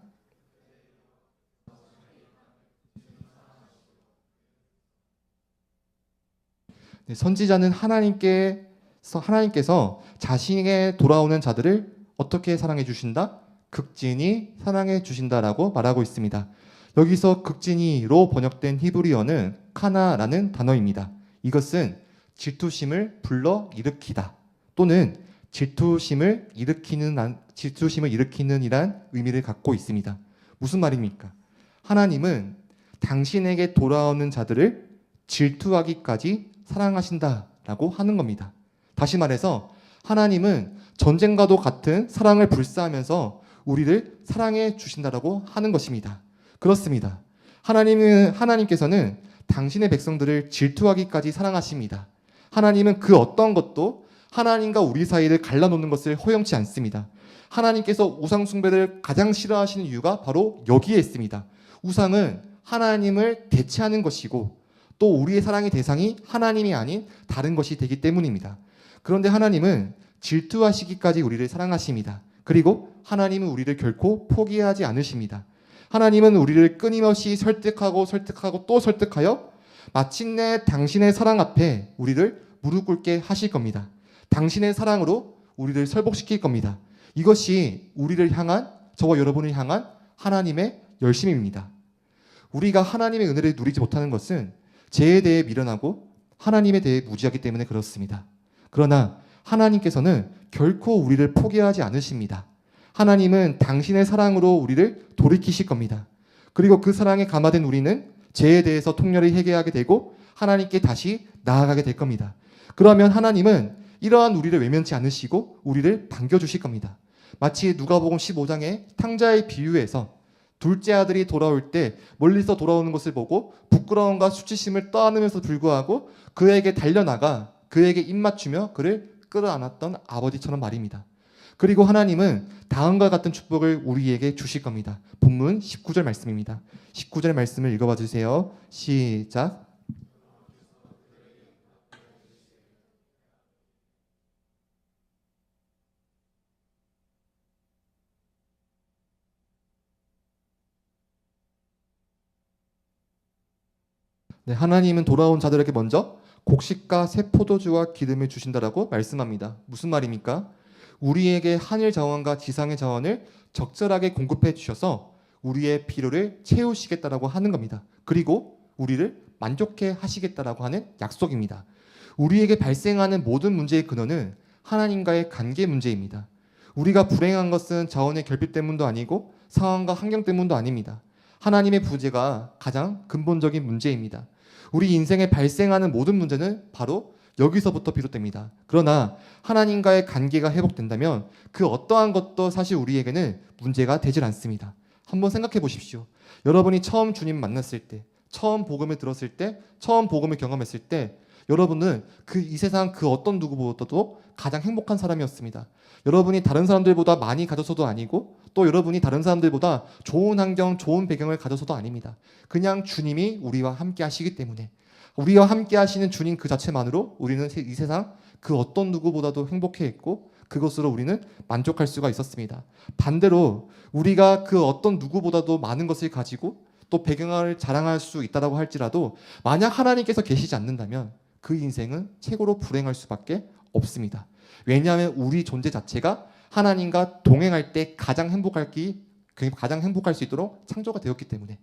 네, 선지자는 하나님께서 자신에게 돌아오는 자들을 어떻게 사랑해 주신다? 극진히 사랑해 주신다라고 말하고 있습니다. 여기서 극진히로 번역된 히브리어는 카나라는 단어입니다. 이것은 질투심을 불러 일으키다 또는 질투심을 일으키는 이란 의미를 갖고 있습니다. 무슨 말입니까? 하나님은 당신에게 돌아오는 자들을 질투하기까지 사랑하신다라고 하는 겁니다. 다시 말해서 하나님은 전쟁과도 같은 사랑을 불사하면서 우리를 사랑해 주신다라고 하는 것입니다. 그렇습니다. 하나님께서는 당신의 백성들을 질투하기까지 사랑하십니다. 하나님은 그 어떤 것도 하나님과 우리 사이를 갈라놓는 것을 허용치 않습니다. 하나님께서 우상 숭배를 가장 싫어하시는 이유가 바로 여기에 있습니다. 우상은 하나님을 대체하는 것이고 또 우리의 사랑의 대상이 하나님이 아닌 다른 것이 되기 때문입니다. 그런데 하나님은 질투하시기까지 우리를 사랑하십니다. 그리고 하나님은 우리를 결코 포기하지 않으십니다. 하나님은 우리를 끊임없이 설득하고 또 설득하여 마침내 당신의 사랑 앞에 우리를 무릎 꿇게 하실 겁니다. 당신의 사랑으로 우리를 설복시킬 겁니다. 이것이 우리를 향한, 저와 여러분을 향한 하나님의 열심입니다. 우리가 하나님의 은혜를 누리지 못하는 것은 죄에 대해 미련하고 하나님에 대해 무지하기 때문에 그렇습니다. 그러나 하나님께서는 결코 우리를 포기하지 않으십니다. 하나님은 당신의 사랑으로 우리를 돌이키실 겁니다. 그리고 그 사랑에 감화된 우리는 죄에 대해서 통렬히 회개하게 되고 하나님께 다시 나아가게 될 겁니다. 그러면 하나님은 이러한 우리를 외면치 않으시고 우리를 반겨주실 겁니다. 마치 누가복음 15장의 탕자의 비유에서 둘째 아들이 돌아올 때 멀리서 돌아오는 것을 보고 부끄러움과 수치심을 떠안으면서 불구하고 그에게 달려나가 그에게 입맞추며 그를 끌어안았던 아버지처럼 말입니다. 그리고 하나님은 다음과 같은 축복을 우리에게 주실 겁니다. 본문 19절 말씀입니다. 19절 말씀을 읽어봐 주세요. 시작. 네, 하나님은 돌아온 자들에게 먼저 곡식과 새 포도주와 기름을 주신다라고 말씀합니다. 무슨 말입니까? 우리에게 하늘 자원과 지상의 자원을 적절하게 공급해 주셔서 우리의 필요를 채우시겠다라고 하는 겁니다. 그리고 우리를 만족해 하시겠다라고 하는 약속입니다. 우리에게 발생하는 모든 문제의 근원은 하나님과의 관계 문제입니다. 우리가 불행한 것은 자원의 결핍 때문도 아니고 상황과 환경 때문도 아닙니다. 하나님의 부재가 가장 근본적인 문제입니다. 우리 인생에 발생하는 모든 문제는 바로 여기서부터 비롯됩니다. 그러나 하나님과의 관계가 회복된다면 그 어떠한 것도 사실 우리에게는 문제가 되질 않습니다. 한번 생각해 보십시오. 여러분이 처음 주님 만났을 때, 처음 복음을 들었을 때, 처음 복음을 경험했을 때 여러분은 이 세상 그 어떤 누구보다도 가장 행복한 사람이었습니다. 여러분이 다른 사람들보다 많이 가져서도 아니고 또 여러분이 다른 사람들보다 좋은 환경, 좋은 배경을 가져서도 아닙니다. 그냥 주님이 우리와 함께 하시기 때문에 우리와 함께 하시는 주님 그 자체만으로 우리는 이 세상 그 어떤 누구보다도 행복해했고 그것으로 우리는 만족할 수가 있었습니다. 반대로 우리가 그 어떤 누구보다도 많은 것을 가지고 또 배경을 자랑할 수 있다고 할지라도 만약 하나님께서 계시지 않는다면 그 인생은 최고로 불행할 수밖에 없습니다. 왜냐하면 우리 존재 자체가 하나님과 동행할 때 가장 행복할 수 있도록 창조가 되었기 때문에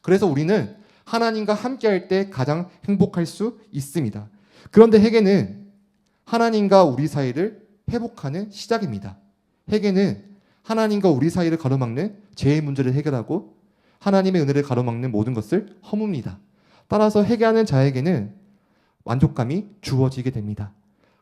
그래서 우리는 하나님과 함께할 때 가장 행복할 수 있습니다. 그런데 회개는 하나님과 우리 사이를 회복하는 시작입니다. 회개는 하나님과 우리 사이를 가로막는 죄의 문제를 해결하고 하나님의 은혜를 가로막는 모든 것을 허뭅니다. 따라서 회개하는 자에게는 만족감이 주어지게 됩니다.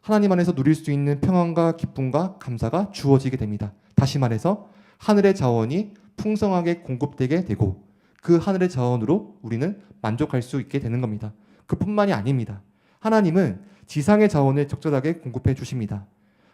하나님 안에서 누릴 수 있는 평안과 기쁨과 감사가 주어지게 됩니다. 다시 말해서 하늘의 자원이 풍성하게 공급되게 되고 그 하늘의 자원으로 우리는 만족할 수 있게 되는 겁니다. 그뿐만이 아닙니다. 하나님은 지상의 자원을 적절하게 공급해 주십니다.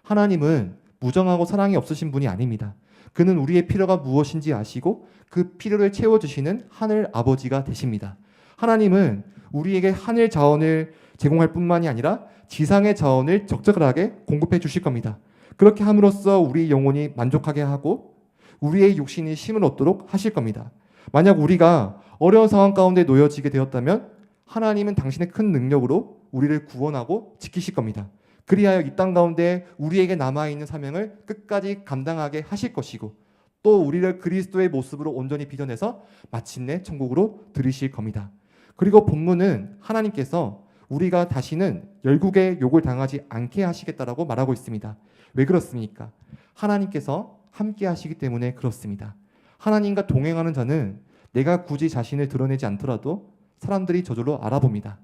하나님은 무정하고 사랑이 없으신 분이 아닙니다. 그는 우리의 필요가 무엇인지 아시고 그 필요를 채워주시는 하늘 아버지가 되십니다. 하나님은 우리에게 하늘 자원을 제공할 뿐만이 아니라 지상의 자원을 적절하게 공급해 주실 겁니다. 그렇게 함으로써 우리 영혼이 만족하게 하고 우리의 육신이 쉼을 얻도록 하실 겁니다. 만약 우리가 어려운 상황 가운데 놓여지게 되었다면 하나님은 당신의 큰 능력으로 우리를 구원하고 지키실 겁니다. 그리하여 이 땅 가운데 우리에게 남아있는 사명을 끝까지 감당하게 하실 것이고 또 우리를 그리스도의 모습으로 온전히 빚어내서 마침내 천국으로 들이실 겁니다. 그리고 본문은 하나님께서 우리가 다시는 열국의 욕을 당하지 않게 하시겠다라고 말하고 있습니다. 왜 그렇습니까? 하나님께서 함께 하시기 때문에 그렇습니다. 하나님과 동행하는 자는 내가 굳이 자신을 드러내지 않더라도 사람들이 저절로 알아봅니다.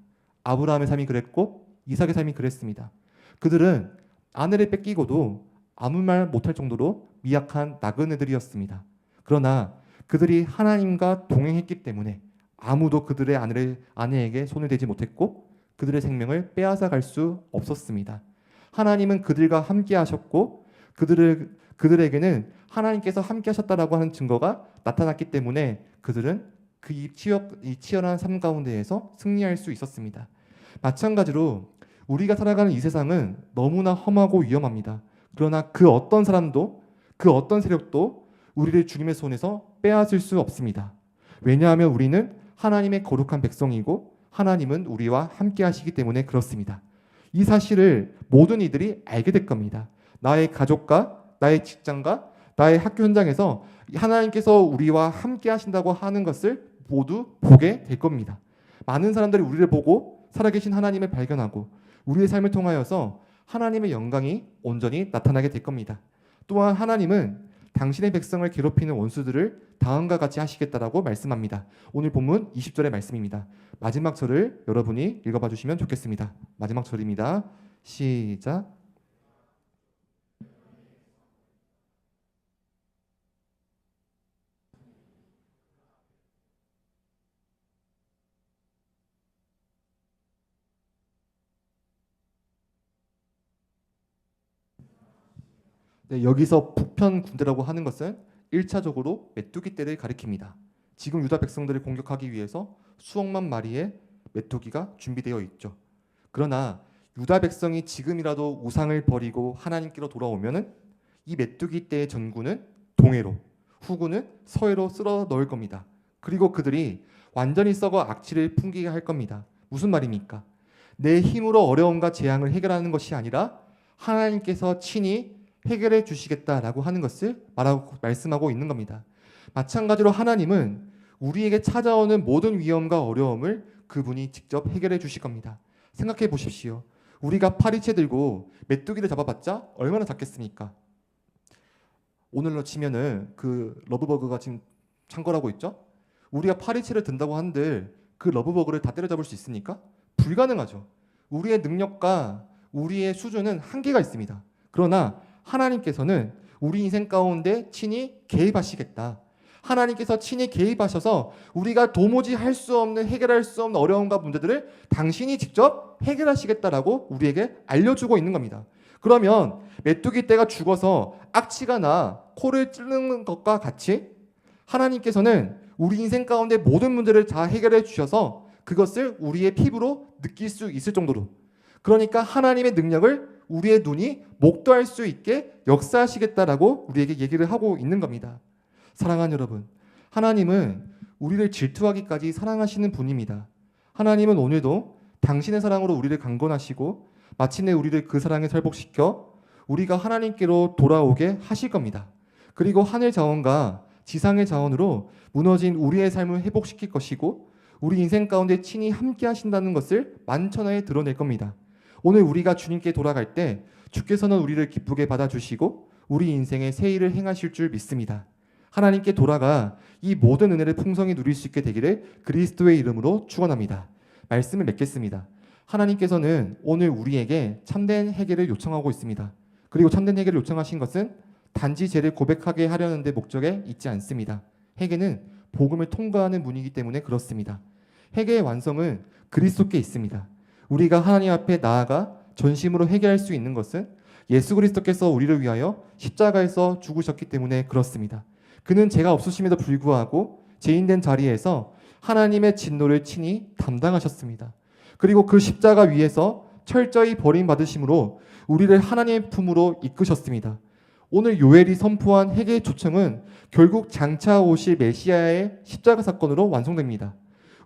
아브라함의 삶이 그랬고 이삭의 삶이 그랬습니다. 그들은 아내를 뺏기고도 아무 말 못할 정도로 미약한 나그네들이었습니다. 그러나 그들이 하나님과 동행했기 때문에 아무도 그들의 아내에게 손을 대지 못했고 그들의 생명을 빼앗아 갈 수 없었습니다. 하나님은 그들과 함께 하셨고 그들에게는 하나님께서 함께 하셨다라고 하는 증거가 나타났기 때문에 그들은 이 치열한 삶 가운데에서 승리할 수 있었습니다. 마찬가지로 우리가 살아가는 이 세상은 너무나 험하고 위험합니다. 그러나 그 어떤 사람도 그 어떤 세력도 우리를 주님의 손에서 빼앗을 수 없습니다. 왜냐하면 우리는 하나님의 거룩한 백성이고 하나님은 우리와 함께 하시기 때문에 그렇습니다. 이 사실을 모든 이들이 알게 될 겁니다. 나의 가족과 나의 직장과 나의 학교 현장에서 하나님께서 우리와 함께 하신다고 하는 것을 모두 보게 될 겁니다. 많은 사람들이 우리를 보고 살아계신 하나님을 발견하고 우리의 삶을 통하여서 하나님의 영광이 온전히 나타나게 될 겁니다. 또한 하나님은 당신의 백성을 괴롭히는 원수들을 다음과 같이 하시겠다라고 말씀합니다. 오늘 본문 20절의 말씀입니다. 마지막 절을 여러분이 읽어봐 주시면 좋겠습니다. 마지막 절입니다. 시작. 네, 여기서 북편 군대라고 하는 것은 1차적으로 메뚜기 떼를 가리킵니다. 지금 유다 백성들을 공격하기 위해서 수억만 마리의 메뚜기가 준비되어 있죠. 그러나 유다 백성이 지금이라도 우상을 버리고 하나님께로 돌아오면은 이 메뚜기 떼의 전구는 동해로, 후구는 서해로 쓸어 넣을 겁니다. 그리고 그들이 완전히 썩어 악취를 풍기게 할 겁니다. 무슨 말입니까? 내 힘으로 어려움과 재앙을 해결하는 것이 아니라 하나님께서 친히 해결해 주시겠다라고 하는 것을 말씀하고 있는 겁니다. 마찬가지로 하나님은 우리에게 찾아오는 모든 위험과 어려움을 그분이 직접 해결해 주실 겁니다. 생각해 보십시오. 우리가 파리채 들고 메뚜기를 잡아봤자 얼마나 작겠습니까? 오늘로 치면은 그 러브버그가 지금 창궐하고 있죠? 우리가 파리채를 든다고 한들 그 러브버그를 다 때려잡을 수 있습니까? 불가능하죠. 우리의 능력과 우리의 수준은 한계가 있습니다. 그러나 하나님께서는 우리 인생 가운데 친히 개입하시겠다. 하나님께서 친히 개입하셔서 우리가 도무지 할 수 없는, 해결할 수 없는 어려움과 문제들을 당신이 직접 해결하시겠다라고 우리에게 알려주고 있는 겁니다. 그러면 메뚜기 떼가 죽어서 악취가 나 코를 찌르는 것과 같이 하나님께서는 우리 인생 가운데 모든 문제를 다 해결해 주셔서 그것을 우리의 피부로 느낄 수 있을 정도로, 그러니까 하나님의 능력을 우리의 눈이 목도할 수 있게 역사하시겠다라고 우리에게 얘기를 하고 있는 겁니다. 사랑하는 여러분, 하나님은 우리를 질투하기까지 사랑하시는 분입니다. 하나님은 오늘도 당신의 사랑으로 우리를 강권하시고 마침내 우리를 그 사랑에 설복시켜 우리가 하나님께로 돌아오게 하실 겁니다. 그리고 하늘 자원과 지상의 자원으로 무너진 우리의 삶을 회복시킬 것이고 우리 인생 가운데 친히 함께 하신다는 것을 만천하에 드러낼 겁니다. 오늘 우리가 주님께 돌아갈 때 주께서는 우리를 기쁘게 받아주시고 우리 인생에 새 일을 행하실 줄 믿습니다. 하나님께 돌아가 이 모든 은혜를 풍성히 누릴 수 있게 되기를 그리스도의 이름으로 축원합니다. 말씀을 맺겠습니다. 하나님께서는 오늘 우리에게 참된 회개를 요청하고 있습니다. 그리고 참된 회개를 요청하신 것은 단지 죄를 고백하게 하려는 데 목적에 있지 않습니다. 회개는 복음을 통과하는 문이기 때문에 그렇습니다. 회개의 완성은 그리스도께 있습니다. 우리가 하나님 앞에 나아가 전심으로 회개할 수 있는 것은 예수 그리스도께서 우리를 위하여 십자가에서 죽으셨기 때문에 그렇습니다. 그는 죄가 없으심에도 불구하고 죄인된 자리에서 하나님의 진노를 친히 담당하셨습니다. 그리고 그 십자가 위에서 철저히 버림받으심으로 우리를 하나님의 품으로 이끄셨습니다. 오늘 요엘이 선포한 회개의 초청은 결국 장차 오실 메시아의 십자가 사건으로 완성됩니다.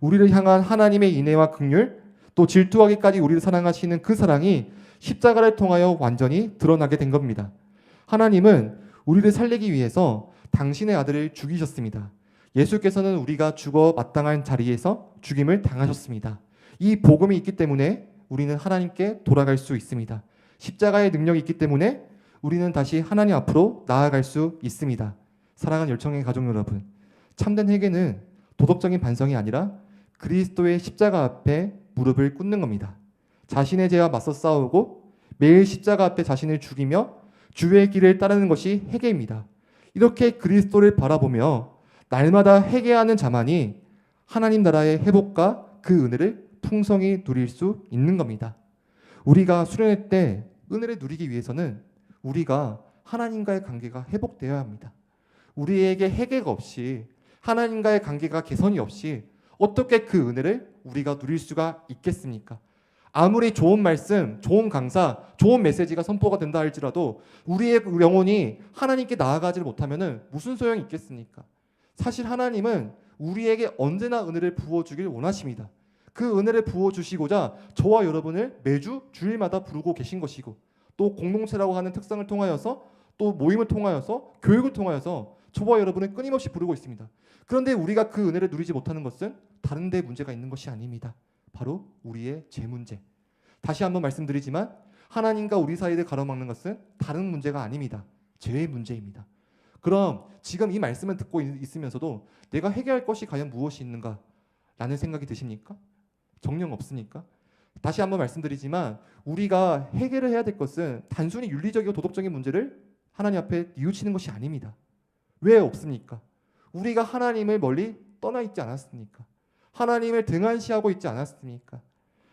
우리를 향한 하나님의 인애와 긍휼, 또 질투하기까지 우리를 사랑하시는 그 사랑이 십자가를 통하여 완전히 드러나게 된 겁니다. 하나님은 우리를 살리기 위해서 당신의 아들을 죽이셨습니다. 예수께서는 우리가 죽어 마땅한 자리에서 죽임을 당하셨습니다. 이 복음이 있기 때문에 우리는 하나님께 돌아갈 수 있습니다. 십자가의 능력이 있기 때문에 우리는 다시 하나님 앞으로 나아갈 수 있습니다. 사랑하는 열정의 가족 여러분, 참된 회개는 도덕적인 반성이 아니라 그리스도의 십자가 앞에 무릎을 꿇는 겁니다. 자신의 죄와 맞서 싸우고 매일 십자가 앞에 자신을 죽이며 주의 길을 따르는 것이 회개입니다. 이렇게 그리스도를 바라보며 날마다 회개하는 자만이 하나님 나라의 회복과 그 은혜를 풍성히 누릴 수 있는 겁니다. 우리가 수련회 때 은혜를 누리기 위해서는 우리가 하나님과의 관계가 회복되어야 합니다. 우리에게 회개가 없이 하나님과의 관계가 개선이 없이 어떻게 그 은혜를 우리가 누릴 수가 있겠습니까? 아무리 좋은 말씀, 좋은 강사, 좋은 메시지가 선포가 된다 할지라도 우리의 영혼이 하나님께 나아가지를 못하면 무슨 소용이 있겠습니까? 사실 하나님은 우리에게 언제나 은혜를 부어주길 원하십니다. 그 은혜를 부어주시고자 저와 여러분을 매주 주일마다 부르고 계신 것이고 또 공동체라고 하는 특성을 통하여서 또 모임을 통하여서 교육을 통하여서 저와 여러분을 끊임없이 부르고 있습니다. 그런데 우리가 그 은혜를 누리지 못하는 것은 다른 데 문제가 있는 것이 아닙니다. 바로 우리의 죄 문제. 다시 한번 말씀드리지만 하나님과 우리 사이를 가로막는 것은 다른 문제가 아닙니다. 죄의 문제입니다. 그럼 지금 이 말씀을 듣고 있으면서도 내가 해결할 것이 과연 무엇이 있는가? 라는 생각이 드십니까? 정령 없습니까? 다시 한번 말씀드리지만 우리가 해결을 해야 될 것은 단순히 윤리적이고 도덕적인 문제를 하나님 앞에 뉘우치는 것이 아닙니다. 왜 없습니까? 우리가 하나님을 멀리 떠나 있지 않았습니까? 하나님을 등한시하고 있지 않았습니까?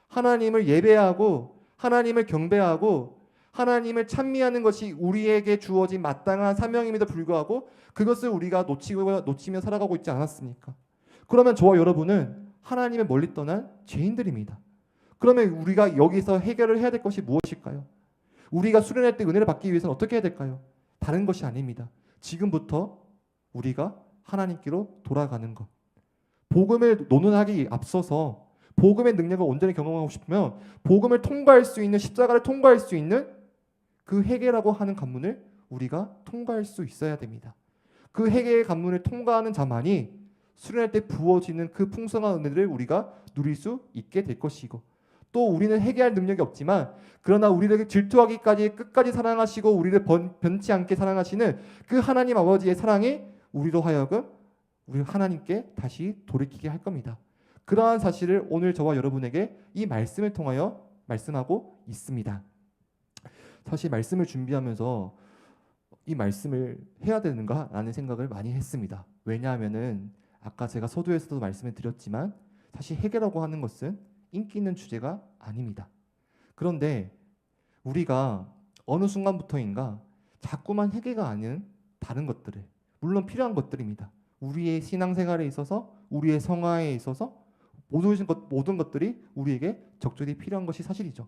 하나님을 예배하고 하나님을 경배하고 하나님을 찬미하는 것이 우리에게 주어진 마땅한 사명임에도 불구하고 그것을 우리가 놓치며 살아가고 있지 않았습니까? 그러면 저와 여러분은 하나님을 멀리 떠난 죄인들입니다. 그러면 우리가 여기서 해결을 해야 될 것이 무엇일까요? 우리가 수련할 때 은혜를 받기 위해서는 어떻게 해야 될까요? 다른 것이 아닙니다. 지금부터 우리가 하나님께로 돌아가는 것. 복음을 논하기 앞서서 복음의 능력을 온전히 경험하고 싶으면 복음을 통과할 수 있는, 십자가를 통과할 수 있는 그 회개라고 하는 관문을 우리가 통과할 수 있어야 됩니다. 그 회개의 관문을 통과하는 자만이 수련할 때 부어지는 그 풍성한 은혜를 우리가 누릴 수 있게 될 것이고, 또 우리는 회개할 능력이 없지만 그러나 우리를 질투하기까지 끝까지 사랑하시고 우리를 변치 않게 사랑하시는 그 하나님 아버지의 사랑이 우리로 하여금 우리 하나님께 다시 돌이키게 할 겁니다. 그러한 사실을 오늘 저와 여러분에게 이 말씀을 통하여 말씀하고 있습니다. 사실 말씀을 준비하면서 이 말씀을 해야 되는가라는 생각을 많이 했습니다. 왜냐하면은 아까 제가 서두에서도 말씀을 드렸지만 사실 회개라고 하는 것은 인기 있는 주제가 아닙니다. 그런데 우리가 어느 순간부터인가 자꾸만 회개가 아닌 다른 것들을, 물론 필요한 것들입니다. 우리의 신앙생활에 있어서, 우리의 성화에 있어서 모든 것들이 우리에게 적절히 필요한 것이 사실이죠.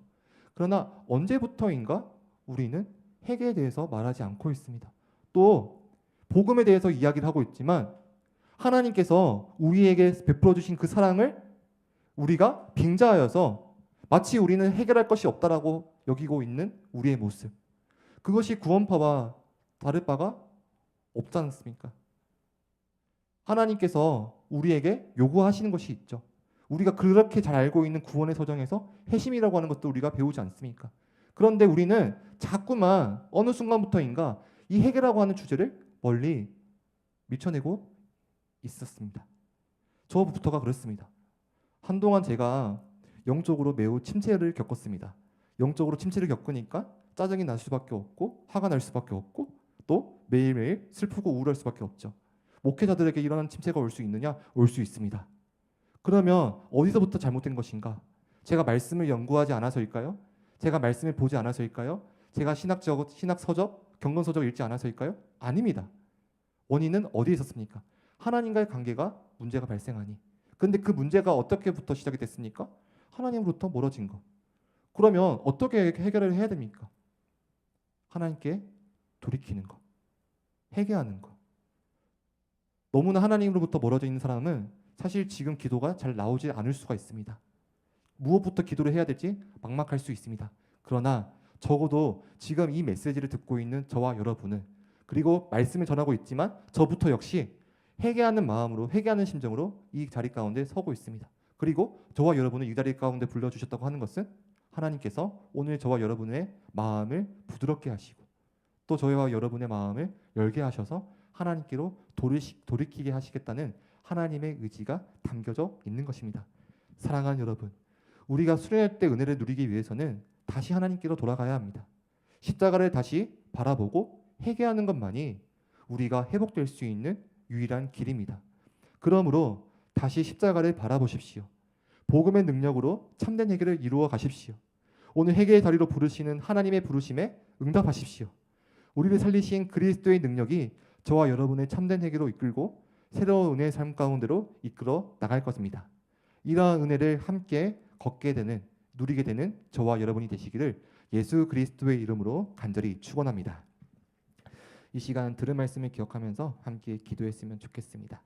그러나 언제부터인가 우리는 회개에 대해서 말하지 않고 있습니다. 또 복음에 대해서 이야기를 하고 있지만 하나님께서 우리에게 베풀어 주신 그 사랑을 우리가 빙자하여서 마치 우리는 해결할 것이 없다라고 여기고 있는 우리의 모습, 그것이 구원파와 다를 바가 없지 않습니까? 하나님께서 우리에게 요구하시는 것이 있죠. 우리가 그렇게 잘 알고 있는 구원의 서정에서 회심이라고 하는 것도 우리가 배우지 않습니까? 그런데 우리는 자꾸만 어느 순간부터인가 이 회개라고 하는 주제를 멀리 밀쳐내고 있었습니다. 저부터가 그렇습니다. 한동안 제가 영적으로 매우 침체를 겪었습니다. 영적으로 침체를 겪으니까 짜증이 날 수밖에 없고 화가 날 수밖에 없고 또 매일매일 슬프고 우울할 수밖에 없죠. 목회자들에게 이러한 침체가 올 수 있느냐? 올 수 있습니다. 그러면 어디서부터 잘못된 것인가? 제가 말씀을 연구하지 않아서일까요? 제가 말씀을 보지 않아서일까요? 제가 신학 서적, 경건 서적 읽지 않아서일까요? 아닙니다. 원인은 어디에 있었습니까? 하나님과의 관계가 문제가 발생하니. 그런데 그 문제가 어떻게부터 시작이 됐습니까? 하나님으로부터 멀어진 것. 그러면 어떻게 해결을 해야 됩니까? 하나님께 돌이키는 것, 회개하는 것. 너무나 하나님으로부터 멀어져 있는 사람은 사실 지금 기도가 잘 나오지 않을 수가 있습니다. 무엇부터 기도를 해야 될지 막막할 수 있습니다. 그러나 적어도 지금 이 메시지를 듣고 있는 저와 여러분은, 그리고 말씀을 전하고 있지만 저부터 역시 회개하는 마음으로, 회개하는 심정으로 이 자리 가운데 서고 있습니다. 그리고 저와 여러분을 이 자리 가운데 불러주셨다고 하는 것은 하나님께서 오늘 저와 여러분의 마음을 부드럽게 하시고 또 저와 여러분의 마음을 열게 하셔서 하나님께로 돌이키게 하시겠다는 하나님의 의지가 담겨져 있는 것입니다. 사랑하는 여러분, 우리가 수련할 때 은혜를 누리기 위해서는 다시 하나님께로 돌아가야 합니다. 십자가를 다시 바라보고 회개하는 것만이 우리가 회복될 수 있는 유일한 길입니다. 그러므로 다시 십자가를 바라보십시오. 복음의 능력으로 참된 회개를 이루어 가십시오. 오늘 회개의 자리로 부르시는 하나님의 부르심에 응답하십시오. 우리를 살리신 그리스도의 능력이 저와 여러분의 참된 회개로 이끌고 새로운 은혜의 삶 가운데로 이끌어 나갈 것입니다. 이러한 은혜를 함께 걷게 되는, 누리게 되는 저와 여러분이 되시기를 예수 그리스도의 이름으로 간절히 축원합니다. 이 시간 들은 말씀을 기억하면서 함께 기도했으면 좋겠습니다.